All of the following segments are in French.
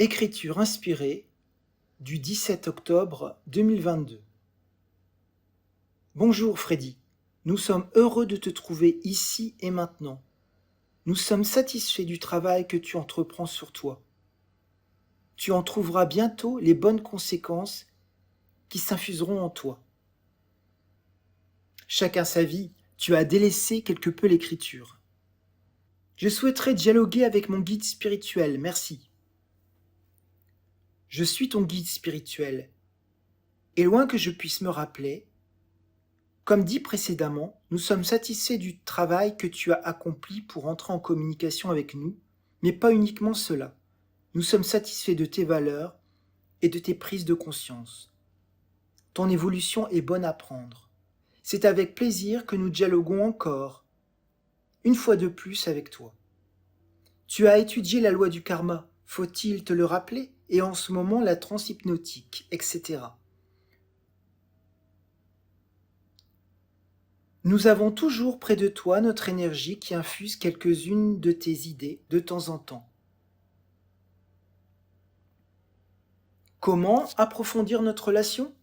Écriture inspirée du 17 octobre 2022. Bonjour Freddy, nous sommes heureux de te trouver ici et maintenant. Nous sommes satisfaits du travail que tu entreprends sur toi. Tu en trouveras bientôt les bonnes conséquences qui s'infuseront en toi. Chacun sa vie, tu as délaissé quelque peu l'écriture. Je souhaiterais dialoguer avec mon guide spirituel, merci. Je suis ton guide spirituel, et loin que je puisse me rappeler, comme dit précédemment, nous sommes satisfaits du travail que tu as accompli pour entrer en communication avec nous, mais pas uniquement cela. Nous sommes satisfaits de tes valeurs et de tes prises de conscience. Ton évolution est bonne à prendre. C'est avec plaisir que nous dialoguons encore, une fois de plus avec toi. Tu as étudié la loi du karma, faut-il te le rappeler, et en ce moment la transhypnotique, etc. Nous avons toujours près de toi notre énergie qui infuse quelques-unes de tes idées de temps en temps. Comment approfondir notre relation ?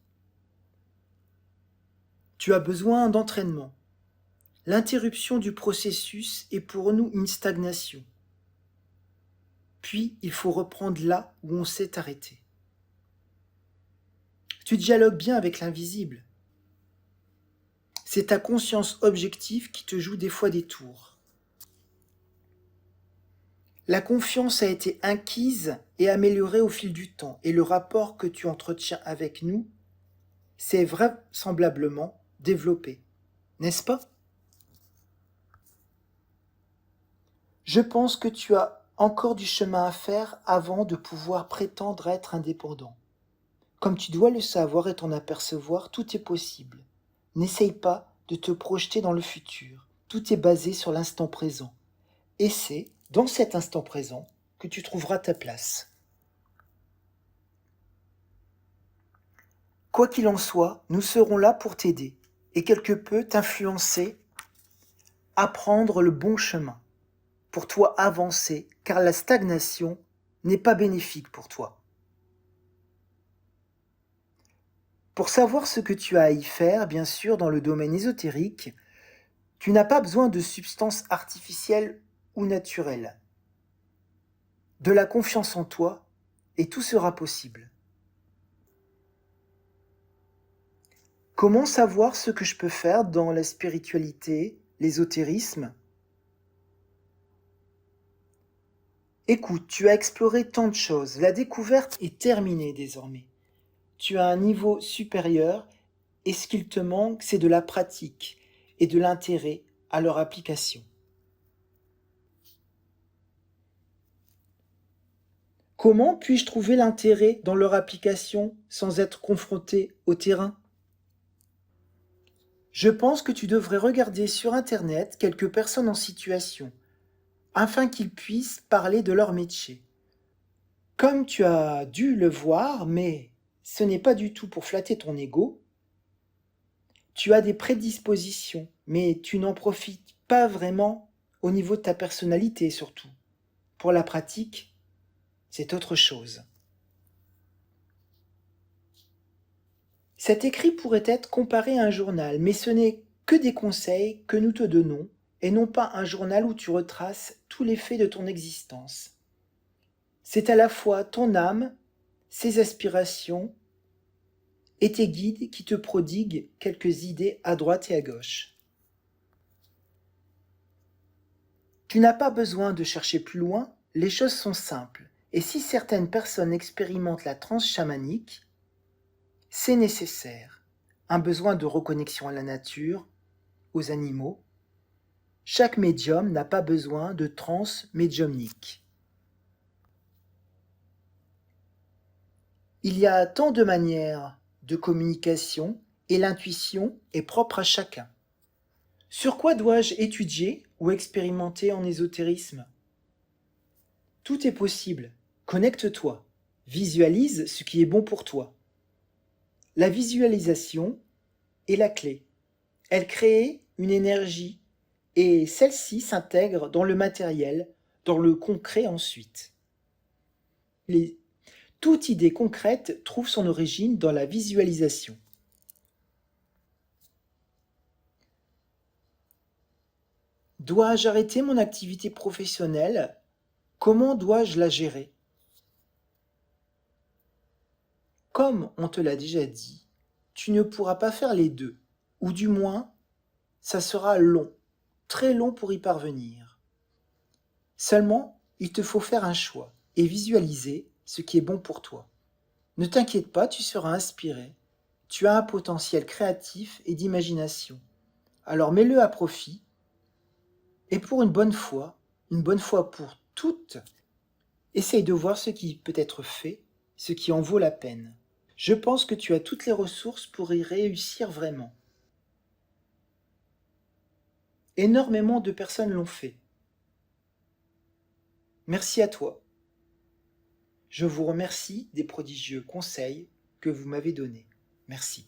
Tu as besoin d'entraînement. L'interruption du processus est pour nous une stagnation. Puis il faut reprendre là où on s'est arrêté. Tu dialogues bien avec l'invisible. C'est ta conscience objective qui te joue des fois des tours. La confiance a été acquise et améliorée au fil du temps, et le rapport que tu entretiens avec nous s'est vraisemblablement développé, n'est-ce pas ? Je pense que tu as encore du chemin à faire avant de pouvoir prétendre être indépendant. Comme tu dois le savoir et t'en apercevoir, tout est possible. N'essaye pas de te projeter dans le futur. Tout est basé sur l'instant présent. Et c'est dans cet instant présent que tu trouveras ta place. Quoi qu'il en soit, nous serons là pour t'aider et quelque peu t'influencer à prendre le bon chemin, pour toi avancer, car la stagnation n'est pas bénéfique pour toi. Pour savoir ce que tu as à y faire, bien sûr, dans le domaine ésotérique, tu n'as pas besoin de substances artificielles ou naturelles. De la confiance en toi, et tout sera possible. Comment savoir ce que je peux faire dans la spiritualité, l'ésotérisme ? Écoute, tu as exploré tant de choses, la découverte est terminée désormais. Tu as un niveau supérieur et ce qu'il te manque, c'est de la pratique et de l'intérêt à leur application. Comment puis-je trouver l'intérêt dans leur application sans être confronté au terrain ? Je pense que tu devrais regarder sur Internet quelques personnes en situation, afin qu'ils puissent parler de leur métier. Comme tu as dû le voir, mais ce n'est pas du tout pour flatter ton ego, tu as des prédispositions, mais tu n'en profites pas vraiment au niveau de ta personnalité surtout. Pour la pratique, c'est autre chose. Cet écrit pourrait être comparé à un journal, mais ce n'est que des conseils que nous te donnons, et non pas un journal où tu retraces tous les faits de ton existence. C'est à la fois ton âme, ses aspirations, et tes guides qui te prodiguent quelques idées à droite et à gauche. Tu n'as pas besoin de chercher plus loin, les choses sont simples, et si certaines personnes expérimentent la transe chamanique, c'est nécessaire. Un besoin de reconnexion à la nature, aux animaux. Chaque médium n'a pas besoin de transe médiumnique. Il y a tant de manières de communication et l'intuition est propre à chacun. Sur quoi dois-je étudier ou expérimenter en ésotérisme ? Tout est possible. Connecte-toi. Visualise ce qui est bon pour toi. La visualisation est la clé. Elle crée une énergie et celle-ci s'intègre dans le matériel, dans le concret ensuite. Toute idée concrète trouve son origine dans la visualisation. Dois-je arrêter mon activité professionnelle? Comment dois-je la gérer? Comme on te l'a déjà dit, tu ne pourras pas faire les deux, ou du moins, ça sera long, très long pour y parvenir. Seulement, il te faut faire un choix et visualiser ce qui est bon pour toi. Ne t'inquiète pas, tu seras inspiré. Tu as un potentiel créatif et d'imagination. Alors mets-le à profit et pour une bonne fois pour toutes, essaye de voir ce qui peut être fait, ce qui en vaut la peine. Je pense que tu as toutes les ressources pour y réussir vraiment. Énormément de personnes l'ont fait. Merci à toi. Je vous remercie des prodigieux conseils que vous m'avez donnés. Merci.